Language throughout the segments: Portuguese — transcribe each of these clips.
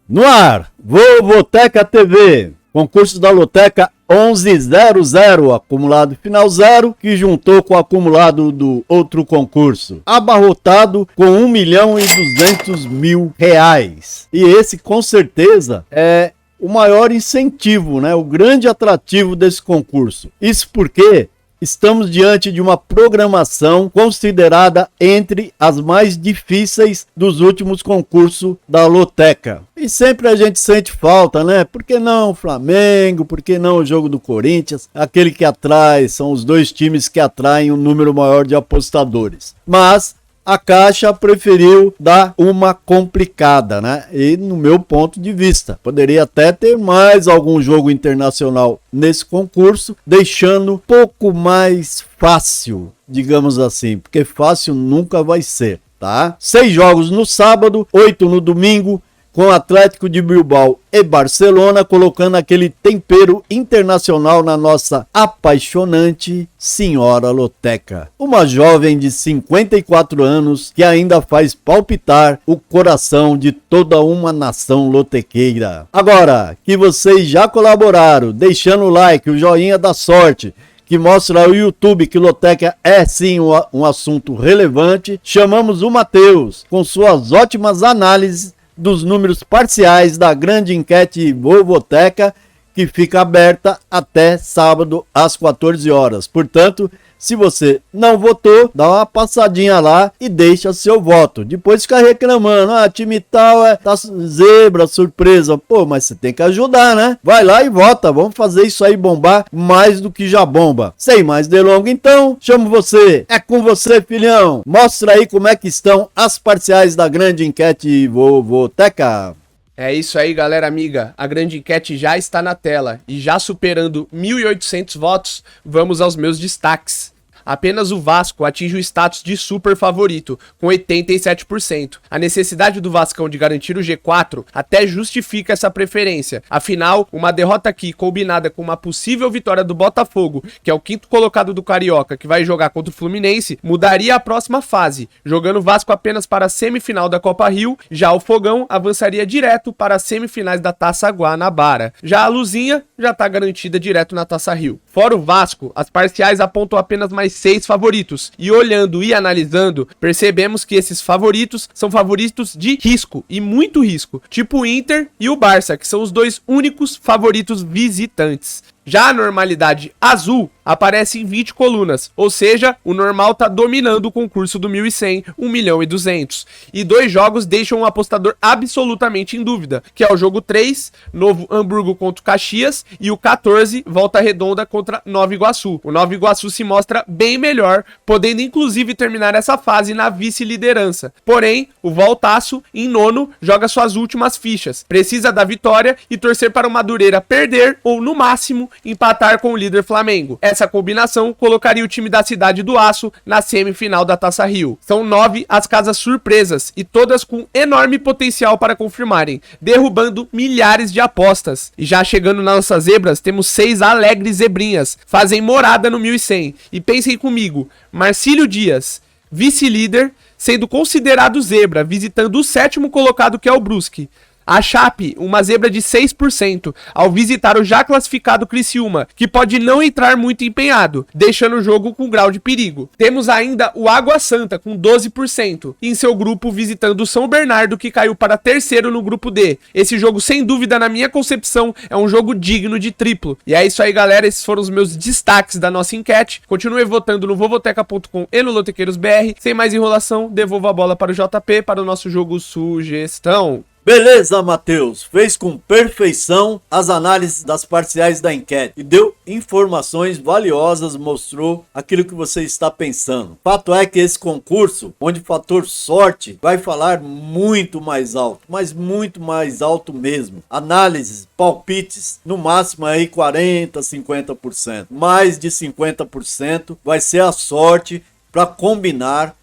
No ar, Vovoteca TV, concurso da Loteca 1100, acumulado final 0, que juntou com o acumulado do outro concurso, abarrotado com R$1.200.000. E esse, com certeza, é o maior incentivo, né? O grande atrativo desse concurso. Isso porque estamos diante de uma programação considerada entre as mais difíceis dos últimos concursos da Loteca. E sempre a gente sente falta, né? Por que não o Flamengo? Por que não o jogo do Corinthians? Aquele que atrai, são os dois times que atraem um número maior de apostadores. Mas a Caixa preferiu dar uma complicada, né? E no meu ponto de vista, poderia até ter mais algum jogo internacional nesse concurso, deixando um pouco mais fácil, digamos assim, porque fácil nunca vai ser, tá? 6 jogos no sábado, 8 no domingo, com Atlético de Bilbao e Barcelona, colocando aquele tempero internacional na nossa apaixonante senhora Loteca. Uma jovem de 54 anos que ainda faz palpitar o coração de toda uma nação lotequeira. Agora que vocês já colaboraram, deixando o like, o joinha da sorte, que mostra ao YouTube que Loteca é sim um assunto relevante, chamamos o Matheus com suas ótimas análises dos números parciais da grande enquete Vovoteca, que fica aberta até sábado às 14 horas. Portanto, se você não votou, dá uma passadinha lá e deixa seu voto. Depois fica reclamando, time tal tá zebra, surpresa. Pô, mas você tem que ajudar, né? Vai lá e vota, vamos fazer isso aí bombar mais do que já bomba. Sem mais delongas, então, chamo você. É com você, filhão. Mostra aí como é que estão as parciais da grande enquete Vovoteca. É isso aí, galera amiga. A grande enquete já está na tela e já superando 1.800 votos, vamos aos meus destaques. Apenas o Vasco atinge o status de super favorito, com 87%. A necessidade do Vascão de garantir o G4 até justifica essa preferência. Afinal, uma derrota aqui, combinada com uma possível vitória do Botafogo, que é o 5º colocado do Carioca, que vai jogar contra o Fluminense, mudaria a próxima fase, jogando o Vasco apenas para a semifinal da Copa Rio, já o Fogão avançaria direto para as semifinais da Taça Guanabara. Já a Luzinha já está garantida direto na Taça Rio. Fora o Vasco, as parciais apontam apenas mais 6 favoritos, e olhando e analisando, percebemos que esses favoritos são favoritos de risco, e muito risco, tipo o Inter e o Barça, que são os dois únicos favoritos visitantes. Já a normalidade azul aparece em 20 colunas, ou seja, o normal tá dominando o concurso do 1.100, 1.200.000. E 2 jogos deixam um apostador absolutamente em dúvida, que é o jogo 3, Novo Hamburgo contra o Caxias, e o 14, Volta Redonda contra Nova Iguaçu. O Nova Iguaçu se mostra bem melhor, podendo inclusive terminar essa fase na vice-liderança. Porém, o Voltaço, em 9º, joga suas últimas fichas. Precisa da vitória e torcer para o Madureira perder ou, no máximo, empatar com o líder Flamengo. Essa combinação colocaria o time da Cidade do Aço na semifinal da Taça Rio. São 9 as casas surpresas e todas com enorme potencial para confirmarem, derrubando milhares de apostas. E já chegando nas nossas zebras, temos 6 alegres zebrinhas, fazem morada no 1.100. E pensem comigo, Marcílio Dias, vice-líder, sendo considerado zebra, visitando o 7º colocado, que é o Brusque. A Chape, uma zebra de 6%, ao visitar o já classificado Criciúma, que pode não entrar muito empenhado, deixando o jogo com grau de perigo. Temos ainda o Água Santa, com 12%, em seu grupo visitando o São Bernardo, que caiu para 3º no grupo D. Esse jogo, sem dúvida, na minha concepção, é um jogo digno de triplo. E é isso aí, galera, esses foram os meus destaques da nossa enquete. Continue votando no vovoteca.com e no LotequeirosBR. Sem mais enrolação, devolvo a bola para o JP para o nosso jogo sugestão. Beleza, Matheus, fez com perfeição as análises das parciais da enquete e deu informações valiosas, mostrou aquilo que você está pensando. Fato é que esse concurso, onde o fator sorte vai falar muito mais alto, mas muito mais alto mesmo. Análises, palpites, no máximo aí 40, 50%. Mais de 50% vai ser a sorte para combinar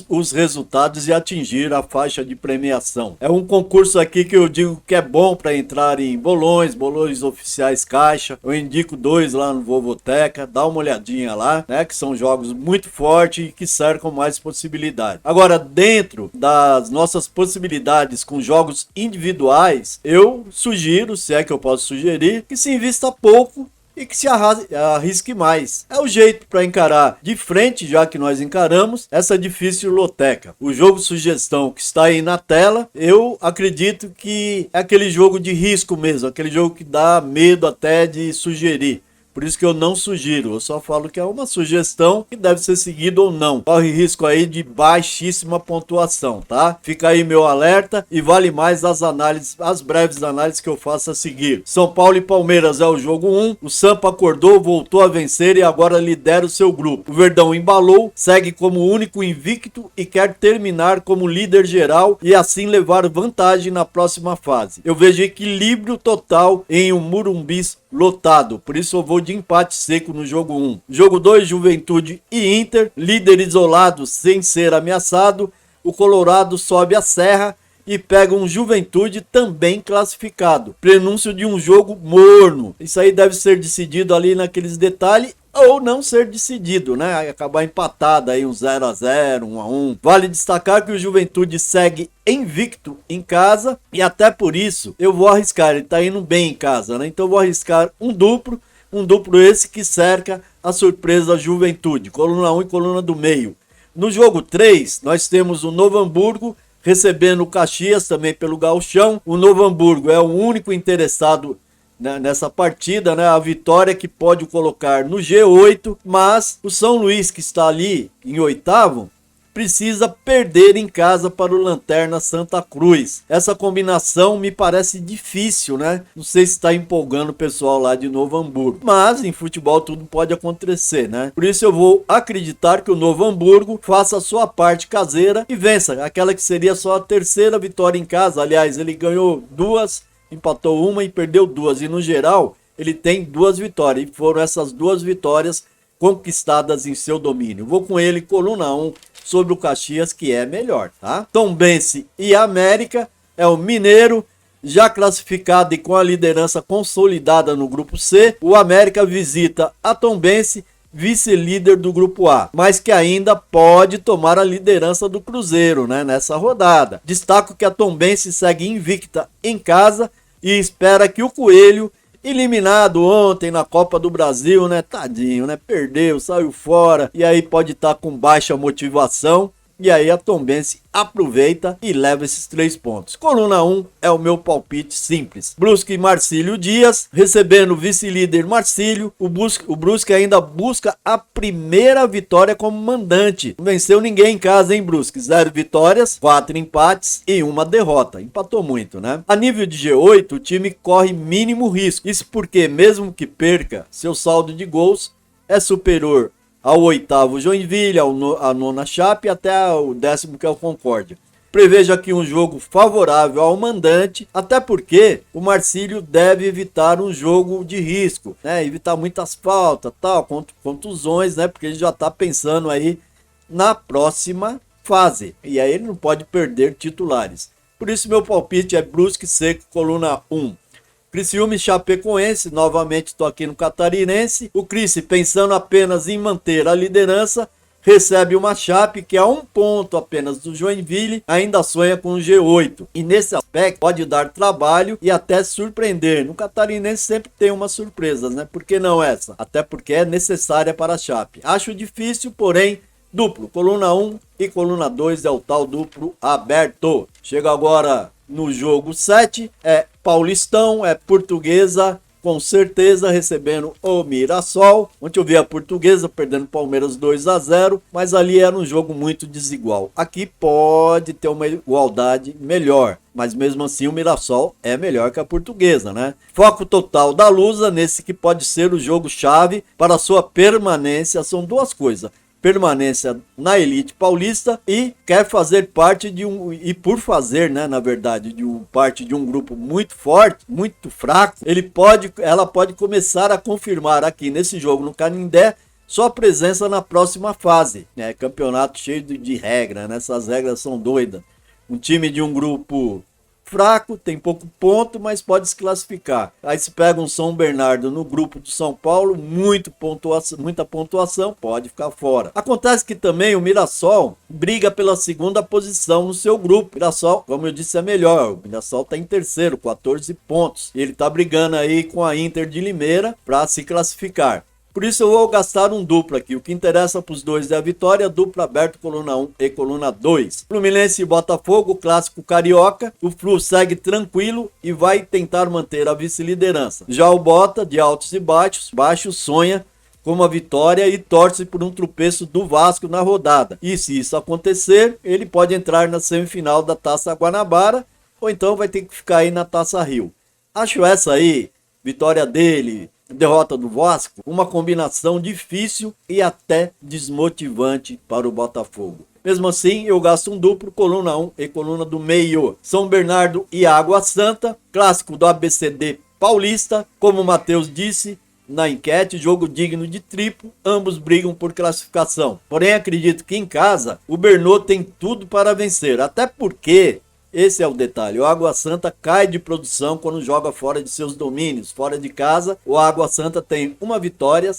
os resultados e atingir a faixa de premiação. É um concurso aqui que eu digo que é bom para entrar em bolões oficiais Caixa. Eu indico 2 lá no Vovoteca, dá uma olhadinha lá, né, que são jogos muito fortes e que cercam mais possibilidades. Agora, dentro das nossas possibilidades com jogos individuais, eu sugiro, se é que eu posso sugerir, que se invista pouco e que se arrisque mais. É o jeito para encarar de frente, já que nós encaramos essa difícil loteca. O jogo sugestão que está aí na tela, eu acredito que é aquele jogo de risco mesmo, aquele jogo que dá medo até de sugerir. Por isso que eu não sugiro, eu só falo que é uma sugestão que deve ser seguida ou não. Corre risco aí de baixíssima pontuação, tá? Fica aí meu alerta e vale mais as breves análises que eu faço a seguir. São Paulo e Palmeiras é o jogo 1, o Sampa acordou, voltou a vencer e agora lidera o seu grupo. O Verdão embalou, segue como único invicto e quer terminar como líder geral e assim levar vantagem na próxima fase. Eu vejo equilíbrio total em um Murumbis lotado, por isso eu vou de empate seco no jogo 1. Jogo 2, Juventude e Inter, líder isolado sem ser ameaçado, o Colorado sobe a serra e pega um Juventude também classificado. Prenúncio de um jogo morno, isso aí deve ser decidido ali naqueles detalhes, ou não ser decidido, né? Acabar empatado aí, um 0-0, 1-1. Vale destacar que o Juventude segue invicto em casa e até por isso eu vou arriscar, ele tá indo bem em casa, né? Então eu vou arriscar um duplo esse que cerca a surpresa Juventude, coluna 1 e coluna do meio. No jogo 3, nós temos o Novo Hamburgo recebendo o Caxias também pelo Gauchão. O Novo Hamburgo é o único interessado nessa partida, né? A vitória que pode colocar no G8, mas o São Luís, que está ali em oitavo, precisa perder em casa para o Lanterna Santa Cruz. Essa combinação me parece difícil, né? Não sei se está empolgando o pessoal lá de Novo Hamburgo, mas em futebol tudo pode acontecer, né? Por isso eu vou acreditar que o Novo Hamburgo faça a sua parte caseira e vença, aquela que seria só a terceira vitória em casa. Aliás, ele ganhou 2, empatou 1 e perdeu 2, e no geral ele tem 2 vitórias, e foram essas 2 vitórias conquistadas em seu domínio. Vou com ele, coluna 1, sobre o Caxias, que é melhor, tá? Tombense e América é o Mineiro, já classificado e com a liderança consolidada no grupo C. O América visita a Tombense, vice-líder do grupo A, mas que ainda pode tomar a liderança do Cruzeiro, né, nessa rodada. Destaco que a Tombense segue invicta em casa e espera que o Coelho, eliminado ontem na Copa do Brasil, né, tadinho, né, perdeu, saiu fora, e aí pode estar com baixa motivação, e aí a Tombense aproveita e leva esses 3 pontos. Coluna 1 é o meu palpite simples. Brusque e Marcílio Dias, recebendo o vice-líder Marcílio. O Brusque ainda busca a primeira vitória como mandante. Não venceu ninguém em casa, hein, Brusque? 0 vitórias, 4 empates e 1 derrota. Empatou muito, né? A nível de G8, o time corre mínimo risco. Isso porque, mesmo que perca, seu saldo de gols é superior ao 8º Joinville, à 9ª Chape e até o 10º, que é o Concórdia. Prevejo aqui um jogo favorável ao mandante, até porque o Marcílio deve evitar um jogo de risco, né? Evitar muitas faltas, tal, contusões, né? Porque ele já está pensando aí na próxima fase, e aí ele não pode perder titulares. Por isso meu palpite é Brusque seco, coluna 1. Criciúma e Chapecoense, novamente estou aqui no Catarinense. O Criciúma, pensando apenas em manter a liderança, recebe uma Chape que a 1 ponto apenas do Joinville, ainda sonha com o G8. E nesse aspecto pode dar trabalho e até surpreender. No Catarinense sempre tem umas surpresas, né? Por que não essa? Até porque é necessária para a Chape. Acho difícil, porém duplo. Coluna 1 e coluna 2 é o tal duplo aberto. Chega agora no jogo 7, é Paulistão, é Portuguesa, com certeza recebendo o Mirassol. Ontem eu vi a Portuguesa perdendo o Palmeiras 2-0, mas ali era um jogo muito desigual. Aqui pode ter uma igualdade melhor, mas mesmo assim o Mirassol é melhor que a Portuguesa, né? Foco total da Lusa nesse que pode ser o jogo-chave para a sua permanência. São 2 coisas: permanência na elite paulista e quer fazer parte de por fazer, né, na verdade, parte de um grupo muito forte, muito fraco. Ela pode começar a confirmar aqui nesse jogo no Canindé sua presença na próxima fase. Campeonato cheio de regras, né? Essas regras são doidas. Um time de um grupo fraco, tem pouco ponto, mas pode se classificar. Aí se pega um São Bernardo no grupo do São Paulo, muita pontuação, pode ficar fora. Acontece que também o Mirassol briga pela segunda posição no seu grupo. O Mirassol, como eu disse, é melhor. O Mirassol está em terceiro, 14 pontos. E ele está brigando aí com a Inter de Limeira para se classificar. Por isso eu vou gastar um duplo aqui. O que interessa para os dois é a vitória, duplo aberto, coluna 1 e coluna 2. Fluminense e Botafogo, clássico carioca. O Flu segue tranquilo e vai tentar manter a vice-liderança. Já o Bota, de altos e baixos, sonha com uma vitória e torce por um tropeço do Vasco na rodada. E se isso acontecer, ele pode entrar na semifinal da Taça Guanabara ou então vai ter que ficar aí na Taça Rio. Acho essa aí, vitória dele, derrota do Vasco, uma combinação difícil e até desmotivante para o Botafogo. Mesmo assim, eu gasto um duplo, coluna 1 e coluna do meio. São Bernardo e Água Santa, clássico do ABCD paulista, como o Matheus disse na enquete, jogo digno de triplo, ambos brigam por classificação. Porém, acredito que em casa, o Bernô tem tudo para vencer, até porque esse é o detalhe, o Água Santa cai de produção quando joga fora de seus domínios. Fora de casa, o Água Santa tem uma vitória,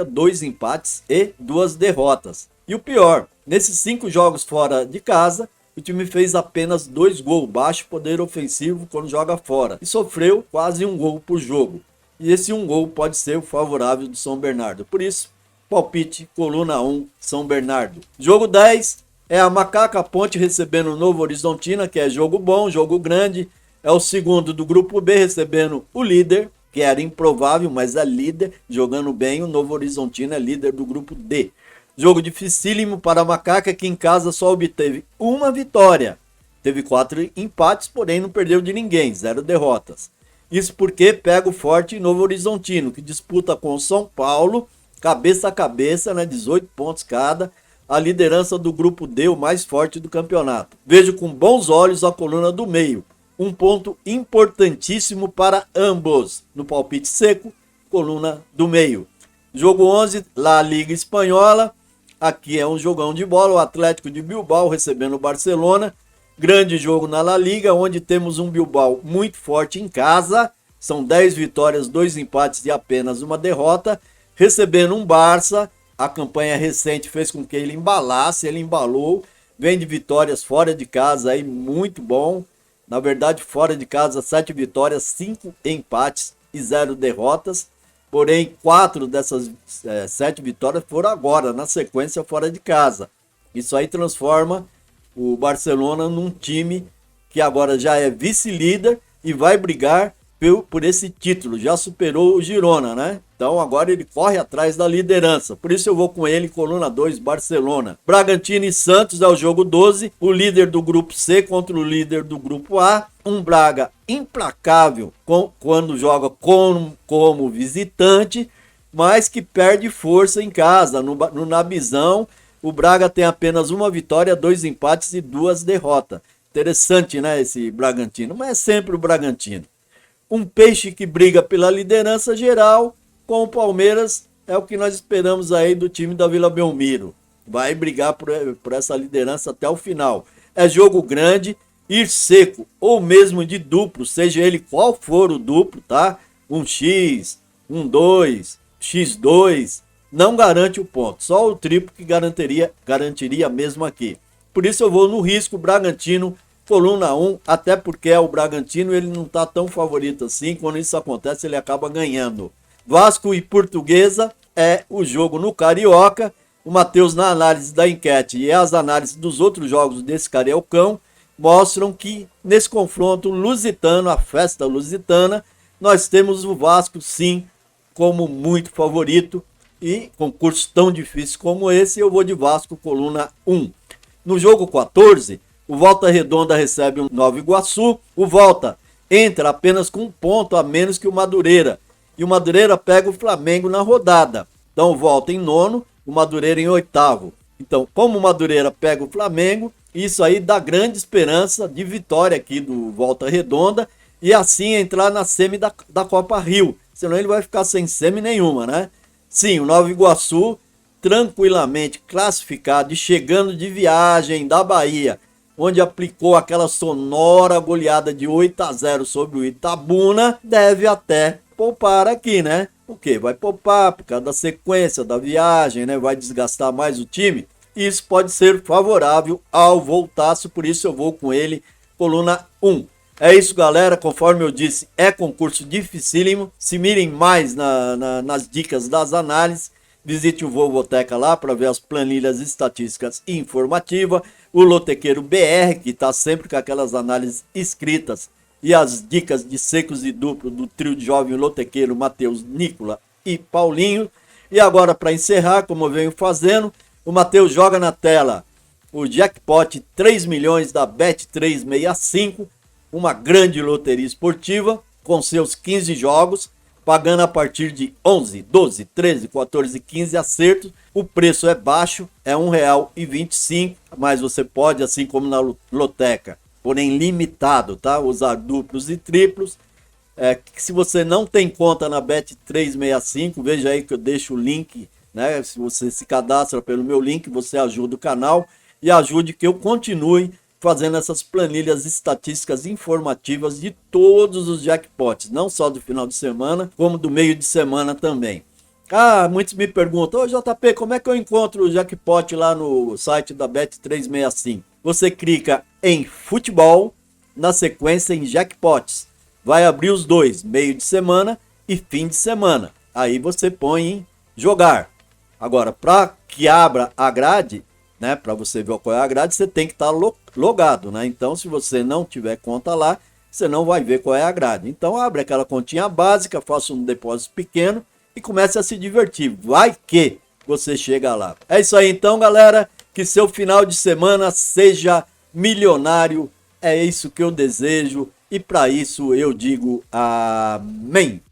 2 empates e 2 derrotas. E o pior, nesses 5 jogos fora de casa, o time fez apenas 2 gols, baixo poder ofensivo quando joga fora. E sofreu quase 1 gol por jogo. E esse 1 gol pode ser o favorável do São Bernardo. Por isso, palpite, coluna 1, São Bernardo. Jogo 10. É a Macaca Ponte recebendo o Novo Horizontina, que é jogo bom, jogo grande. É o segundo do grupo B recebendo o líder, que era improvável, mas é líder, jogando bem. O Novo Horizontina é líder do grupo D. Jogo dificílimo para a Macaca, que em casa só obteve uma vitória. Teve 4 empates, porém não perdeu de ninguém, 0 derrotas. Isso porque pega o forte Novo Horizontino, que disputa com o São Paulo, cabeça a cabeça, 18 pontos cada, a liderança do grupo D, o mais forte do campeonato. Vejo com bons olhos a coluna do meio, um ponto importantíssimo para ambos. No palpite seco, coluna do meio. Jogo 11, La Liga Espanhola, aqui é um jogão de bola, o Atlético de Bilbao recebendo o Barcelona. Grande jogo na La Liga, onde temos um Bilbao muito forte em casa, são 10 vitórias, 2 empates e apenas uma derrota, recebendo um Barça. A campanha recente fez com que ele embalasse, ele embalou, vem de vitórias fora de casa aí, muito bom. Na verdade, fora de casa, 7 vitórias, 5 empates e 0 derrotas. Porém, 4 dessas 7 vitórias foram agora, na sequência, fora de casa. Isso aí transforma o Barcelona num time que agora já é vice-líder e vai brigar por esse título. Já superou o Girona, né? Então agora ele corre atrás da liderança. Por isso eu vou com ele, coluna 2, Barcelona. Bragantino e Santos é o jogo 12. O líder do grupo C contra o líder do grupo A. Um Braga implacável quando joga como visitante, mas que perde força em casa. No Nabizão, o Braga tem apenas uma vitória, 2 empates e 2 derrotas. Interessante, né, esse Bragantino, mas é sempre o Bragantino. Um Peixe que briga pela liderança geral com o Palmeiras, é o que nós esperamos aí do time da Vila Belmiro. Vai brigar por essa liderança até o final. É jogo grande, ir seco ou mesmo de duplo, seja ele qual for o duplo, tá? 1x, 1-2, x2, não garante o ponto. Só o triplo que garantiria mesmo aqui. Por isso eu vou no risco Bragantino, coluna 1, até porque é o Bragantino, ele não está tão favorito assim. Quando isso acontece, ele acaba ganhando. Vasco e Portuguesa é o jogo no Carioca. O Matheus, na análise da enquete e as análises dos outros jogos desse Cariocão, mostram que nesse confronto lusitano, a festa lusitana, nós temos o Vasco sim como muito favorito. E concurso tão difícil como esse, eu vou de Vasco, coluna 1. No jogo 14, o Volta Redonda recebe o Nova Iguaçu. O Volta entra apenas com 1 ponto a menos que o Madureira. E o Madureira pega o Flamengo na rodada. Então o Volta em 9º, o Madureira em 8º. Então, como o Madureira pega o Flamengo, isso aí dá grande esperança de vitória aqui do Volta Redonda. E assim entrar na semi da Copa Rio. Senão ele vai ficar sem semi nenhuma, né? Sim, o Nova Iguaçu, tranquilamente classificado e chegando de viagem da Bahia, onde aplicou aquela sonora goleada de 8-0 sobre o Itabuna, deve até poupar aqui, né? O quê? Vai poupar por causa da sequência da viagem, né? Vai desgastar mais o time. Isso pode ser favorável ao Voltaço, por isso eu vou com ele, coluna 1. É isso, galera. Conforme eu disse, é concurso dificílimo. Se mirem mais nas dicas das análises. Visite o Vovoteca lá para ver as planilhas estatísticas e informativas. O Lotequeiro BR, que está sempre com aquelas análises escritas. E as dicas de secos e duplo do trio de jovem lotequeiro Matheus, Nicola e Paulinho. E agora, para encerrar, como eu venho fazendo, o Matheus joga na tela o jackpot 3 milhões da Bet365. Uma grande loteria esportiva, com seus 15 jogos, pagando a partir de 11, 12, 13, 14, 15 acertos. O preço é baixo, é R$ 1,25, mas você pode, assim como na loteca, porém limitado, tá? Usar duplos e triplos. Se você não tem conta na Bet365, veja aí que eu deixo o link, né? Se você se cadastra pelo meu link, você ajuda o canal e ajude que eu continue fazendo essas planilhas estatísticas informativas de todos os jackpots, não só do final de semana, como do meio de semana também. Muitos me perguntam, ô JP, como é que eu encontro o jackpot lá no site da Bet365? Você clica em futebol, na sequência em jackpots. Vai abrir os dois, meio de semana e fim de semana. Aí você põe em jogar. Agora, para que abra a grade, né, para você ver qual é a grade, você tem que estar logado, né? Então, se você não tiver conta lá, você não vai ver qual é a grade. Então, abre aquela continha básica, faça um depósito pequeno e comece a se divertir. Vai que você chega lá. É isso aí então, galera. Que seu final de semana seja milionário. É isso que eu desejo e para isso eu digo amém.